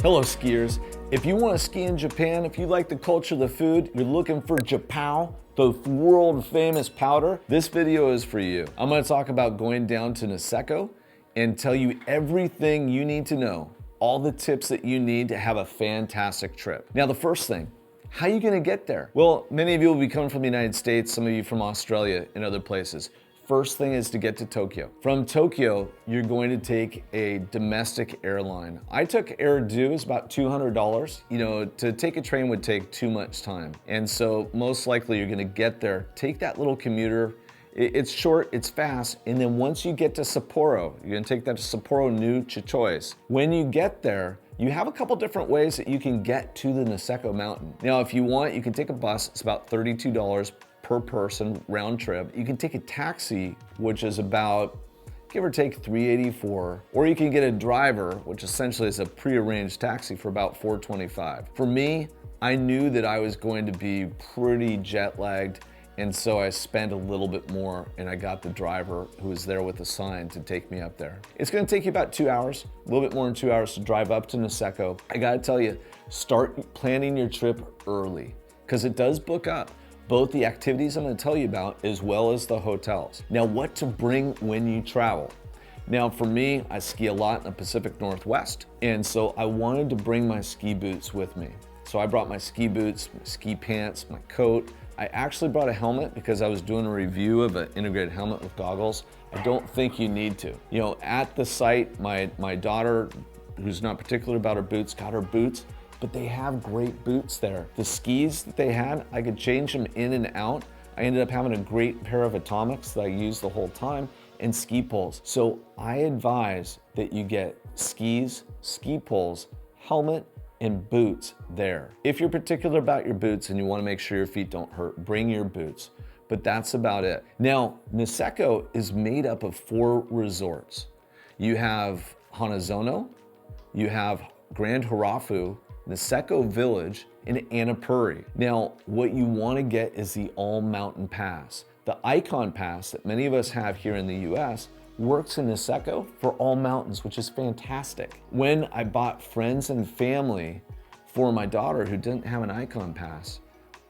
Hello skiers. If you want to ski in Japan, if you like the culture, the food, you're looking for Japow, the world famous powder, this video is for you. I'm going to talk about going down to Niseko and tell you everything you need to know, all the tips that you need to have a fantastic trip. Now the first thing, how are you going to get there? Well, many of you will be coming from the United States, some of you from Australia and other places. First thing is to get to Tokyo. From Tokyo, you're going to take a domestic airline. I took Air Due, it's about $200. You know, to take a train would take too much time. And so most likely you're gonna get there, take that little commuter. It's short, it's fast, and then once you get to Sapporo, you're gonna take that to Sapporo New Chichois. When you get there, you have a couple different ways that you can get to the Niseko mountain. Now, if you want, you can take a bus, it's about $32 per person round trip. You can take a taxi, which is about, give or take, $384, or you can get a driver, which essentially is a prearranged taxi for about $425. For me, I knew that I was going to be pretty jet lagged, and so I spent a little bit more and I got the driver who was there with a sign to take me up there. It's gonna take you about 2 hours, a little bit more than 2 hours to drive up to Niseko. I gotta tell you, start planning your trip early, because it does book up. Both the activities I'm going to tell you about as well as the hotels. Now, what to bring when you travel. Now, for me, I ski a lot in the Pacific Northwest, and so I wanted to bring my ski boots with me. So I brought my ski boots, my ski pants, my coat. I actually brought a helmet because I was doing a review of an integrated helmet with goggles. I don't think you need to. You know, at the site, my daughter, who's not particular about her boots, got her boots. But they have great boots there. The skis that they had, I could change them in and out. I ended up having a great pair of Atomics that I used the whole time, and ski poles. So I advise that you get skis, ski poles, helmet, and boots there. If you're particular about your boots and you want to make sure your feet don't hurt, bring your boots. But that's about it. Now, Niseko is made up of 4 resorts. You have Hanazono, you have Grand Harafu, Niseko Village, and Annapurna. Now, what you want to get is the All Mountain Pass. The Icon Pass that many of us have here in the US works in Niseko for all mountains, which is fantastic. When I bought friends and family for my daughter who didn't have an Icon Pass,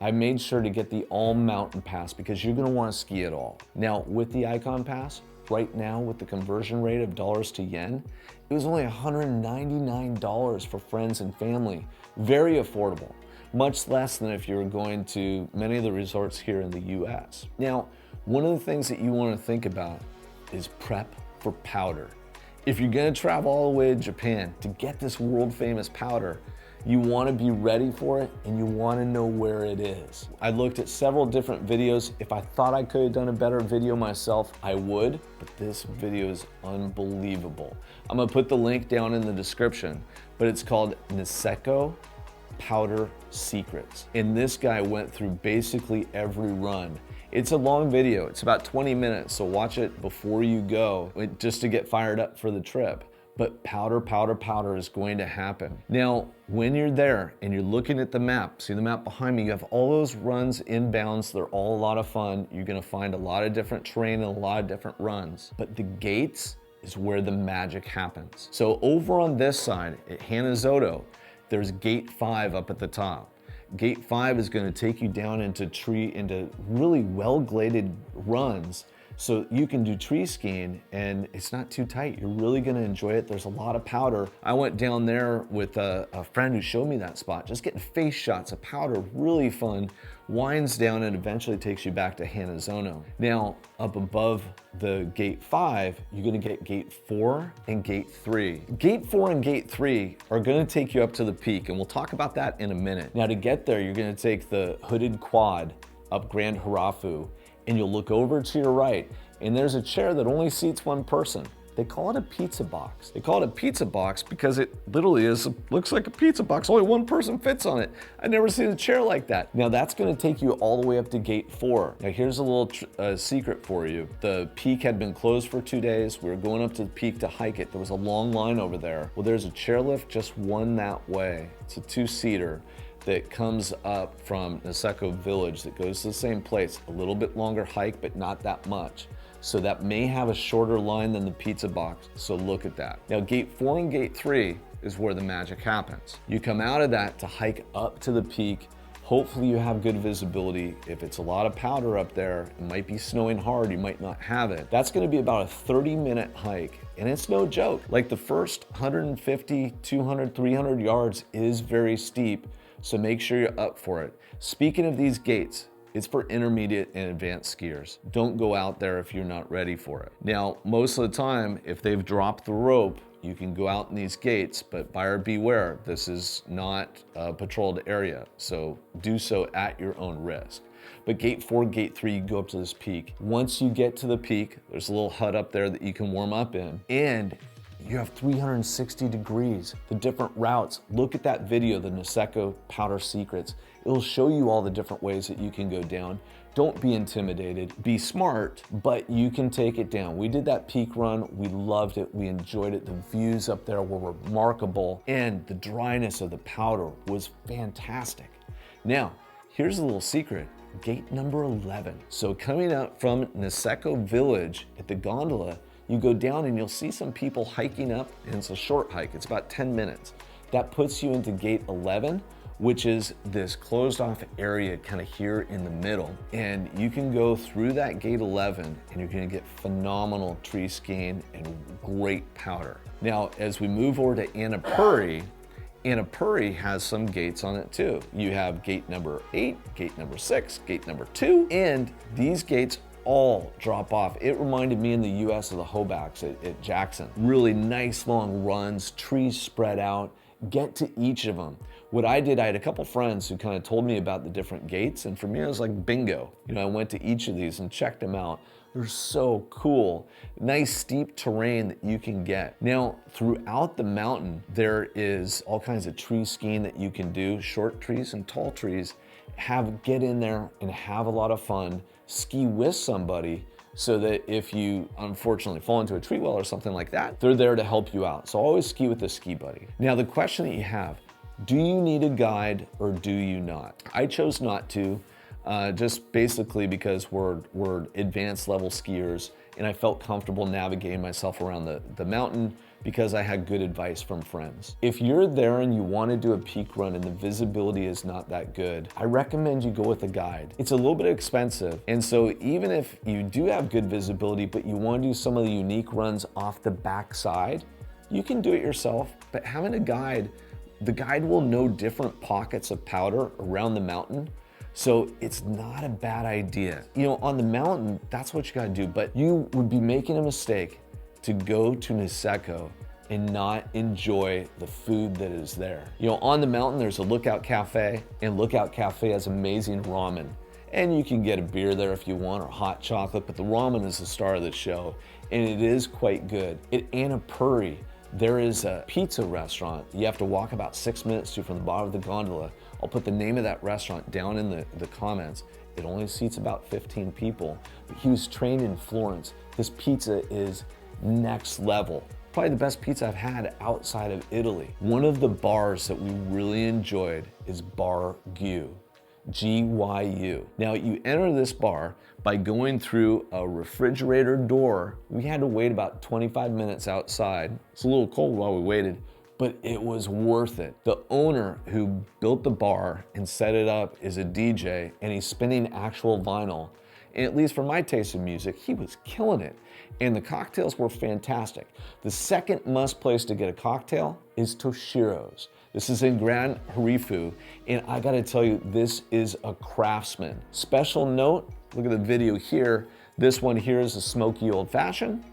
I made sure to get the All Mountain Pass because you're going to want to ski it all. Now, with the Icon Pass, right now with the conversion rate of dollars to yen, it was only $199 for friends and family. Very affordable, much less than if you were going to many of the resorts here in the US. Now, one of the things that you want to think about is prep for powder. If you're going to travel all the way to Japan to get this world famous powder, you want to be ready for it and you want to know where it is. I looked at several different videos. If I thought I could have done a better video myself, I would, but this video is unbelievable. I'm gonna put the link down in the description, but it's called Niseko Powder Secrets. And this guy went through basically every run. It's a long video, it's about 20 minutes, so watch it before you go, just to get fired up for the trip. But powder, powder, powder is going to happen. Now, when you're there and you're looking at the map, see the map behind me, you have all those runs inbounds. They're all a lot of fun. You're gonna find a lot of different terrain and a lot of different runs. But the gates is where the magic happens. So over on this side at Hanazono, there's gate 5 up at the top. Gate 5 is gonna take you down into really well-graded runs, so you can do tree skiing and it's not too tight. You're really gonna enjoy it. There's a lot of powder. I went down there with a friend who showed me that spot, just getting face shots of powder, really fun. Winds down and eventually takes you back to Hanazono. Now, up above the gate 5, you're gonna get gate 4 and gate 3. Gate 4 and gate 3 are gonna take you up to the peak, and we'll talk about that in a minute. Now to get there, you're gonna take the hooded quad up Grand Harafu, and you'll look over to your right, and there's a chair that only seats 1 person. They call it a pizza box. They call it a pizza box because it literally looks like a pizza box. Only 1 person fits on it. I've never seen a chair like that. Now that's gonna take you all the way up to gate 4. Now here's a little secret for you. The peak had been closed for 2 days. We were going up to the peak to hike it. There was a long line over there. Well, there's a chairlift just one that way. It's a 2-seater that comes up from Niseko Village that goes to the same place. A little bit longer hike, but not that much. So that may have a shorter line than the pizza box, so look at that. Now gate 4 and gate 3 is where the magic happens. You come out of that to hike up to the peak. Hopefully you have good visibility. If it's a lot of powder up there, it might be snowing hard, you might not have it. That's gonna be about a 30-minute hike, and it's no joke. Like the first 150, 200, 300 yards is very steep, so make sure you're up for it. Speaking of these gates, it's for intermediate and advanced skiers. Don't go out there if you're not ready for it. Now, most of the time, if they've dropped the rope, you can go out in these gates, but buyer beware, this is not a patrolled area, so do so at your own risk. But gate 4, gate 3, you go up to this peak. Once you get to the peak, there's a little hut up there that you can warm up in, and you have 360 degrees, the different routes. Look at that video, the Niseko Powder Secrets. It'll show you all the different ways that you can go down. Don't be intimidated, be smart, but you can take it down. We did that peak run, we loved it, we enjoyed it. The views up there were remarkable, and the dryness of the powder was fantastic. Now, here's a little secret. Gate number 11. So coming out from Niseko Village at the gondola, you go down and you'll see some people hiking up, and it's a short hike, it's about 10 minutes. That puts you into gate 11, which is this closed off area kind of here in the middle. And you can go through that gate 11 and you're gonna get phenomenal tree skiing and great powder. Now, as we move over to Annapurri, Annapurri has some gates on it too. You have gate number 8, gate number 6, gate number 2, and these gates all drop off. It reminded me in the US of the Hobaks at Jackson. Really nice long runs, trees spread out. Get to each of them. What I did, I had a couple friends who kind of told me about the different gates, and for me it was like bingo. You know, I went to each of these and checked them out. They're so cool. Nice steep terrain that you can get. Now, throughout the mountain, there is all kinds of tree skiing that you can do, short trees and tall trees. Get in there and have a lot of fun. Ski with somebody so that if you unfortunately fall into a tree well or something like that, they're there to help you out. So always ski with a ski buddy. Now, the question that you have, do you need a guide or do you not? I chose not to, just basically because we're advanced level skiers, and I felt comfortable navigating myself around the mountain because I had good advice from friends. If you're there and you want to do a peak run and the visibility is not that good, I recommend you go with a guide. It's a little bit expensive, and so even if you do have good visibility but you want to do some of the unique runs off the backside, you can do it yourself, but having a guide, the guide will know different pockets of powder around the mountain. So it's not a bad idea. You know, on the mountain, that's what you gotta do, but you would be making a mistake to go to Niseko and not enjoy the food that is there. You know, on the mountain, there's a Lookout Cafe, and Lookout Cafe has amazing ramen. And you can get a beer there if you want, or hot chocolate, but the ramen is the star of the show, and it is quite good. At Annapurri, there is a pizza restaurant you have to walk about 6 minutes to from the bottom of the gondola. I'll put the name of that restaurant down in the comments. It only seats about 15 people. But he was trained in Florence. This pizza is next level. Probably the best pizza I've had outside of Italy. One of the bars that we really enjoyed is Bar Gu. G-Y-U. Now, you enter this bar by going through a refrigerator door. We had to wait about 25 minutes outside. It's a little cold while we waited, but it was worth it. The owner who built the bar and set it up is a DJ, and he's spinning actual vinyl. And at least for my taste of music, he was killing it. And the cocktails were fantastic. The second must place to get a cocktail is Toshiro's. This is in Grand Harifu, and I gotta tell you, this is a craftsman. Special note, look at the video here. This one here is a smoky old fashioned.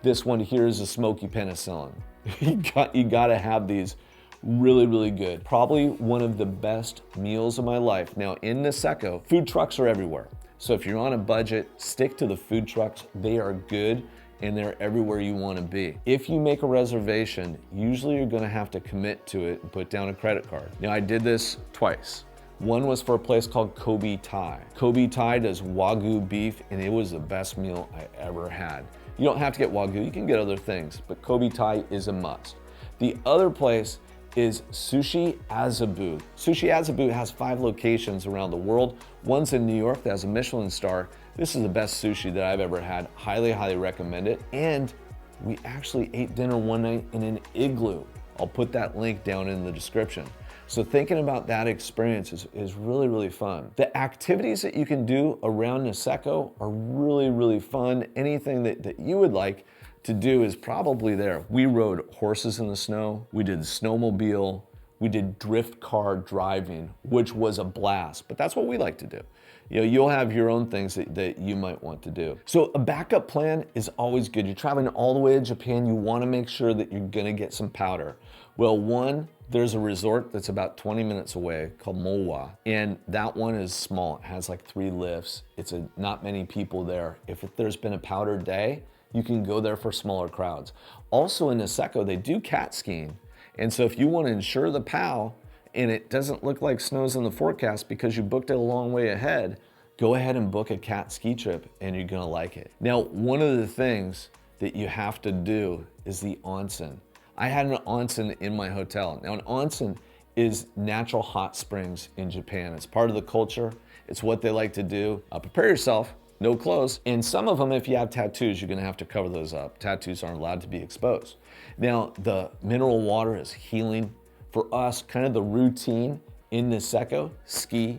This one here is a smoky penicillin. You gotta have these really, really good. Probably one of the best meals of my life. Now in Niseko, food trucks are everywhere. So if you're on a budget, stick to the food trucks. They are good and they're everywhere you want to be. If you make a reservation, usually you're going to have to commit to it and put down a credit card. Now I did this twice. One was for a place called Kobe Thai. Kobe Thai does Wagyu beef, and it was the best meal I ever had. You don't have to get Wagyu, you can get other things, but Kobe Thai is a must. The other place is Sushi Azabu. Sushi Azabu has 5 locations around the world. One's in New York that has a Michelin star. This is the best sushi that I've ever had. Highly, highly recommend it. And we actually ate dinner one night in an igloo. I'll put that link down in the description. So thinking about that experience is really, really fun. The activities that you can do around Niseko are really, really fun. Anything that you would like to do is probably there. We rode horses in the snow, we did snowmobile, we did drift car driving, which was a blast, but that's what we like to do. You know, you'll have your own things that you might want to do. So a backup plan is always good. You're traveling all the way to Japan, you wanna make sure that you're gonna get some powder. Well, one, there's a resort that's about 20 minutes away called Mowa, and that one is small. It has like 3 lifts. It's not many people there. If there's been a powder day, you can go there for smaller crowds. Also in Niseko, they do cat skiing. And so if you want to ensure the POW and it doesn't look like snow's in the forecast because you booked it a long way ahead, go ahead and book a cat ski trip and you're gonna like it. Now, one of the things that you have to do is the onsen. I had an onsen in my hotel. Now, an onsen is natural hot springs in Japan. It's part of the culture. It's what they like to do. Prepare yourself, no clothes. And some of them, if you have tattoos, you're gonna have to cover those up. Tattoos aren't allowed to be exposed. Now, the mineral water is healing. For us, kind of the routine in Niseko: ski,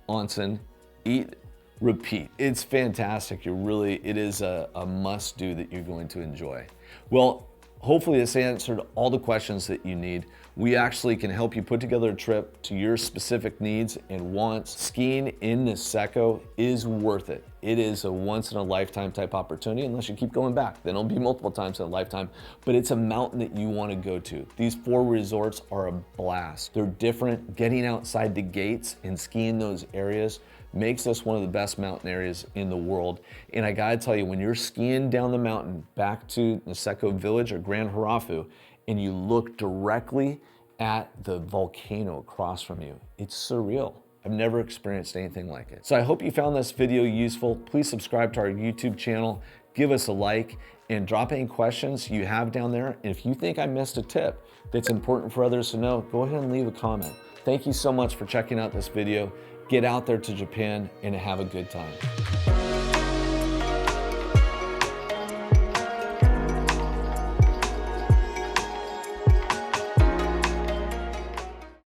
onsen, eat, repeat. It's fantastic. It is a must do that you're going to enjoy. Well, hopefully this answered all the questions that you need. We actually can help you put together a trip to your specific needs and wants. Skiing in Niseko is worth it. It is a once in a lifetime type opportunity, unless you keep going back. Then it'll be multiple times in a lifetime, but it's a mountain that you want to go to. These 4 resorts are a blast. They're different. Getting outside the gates and skiing those areas makes us one of the best mountain areas in the world. And I gotta tell you, when you're skiing down the mountain back to Niseko Village or Grand Harafu, and you look directly at the volcano across from you, it's surreal. I've never experienced anything like it. So I hope you found this video useful. Please subscribe to our YouTube channel, give us a like, and drop any questions you have down there. And if you think I missed a tip that's important for others to know, go ahead and leave a comment. Thank you so much for checking out this video. Get out there to Japan and have a good time.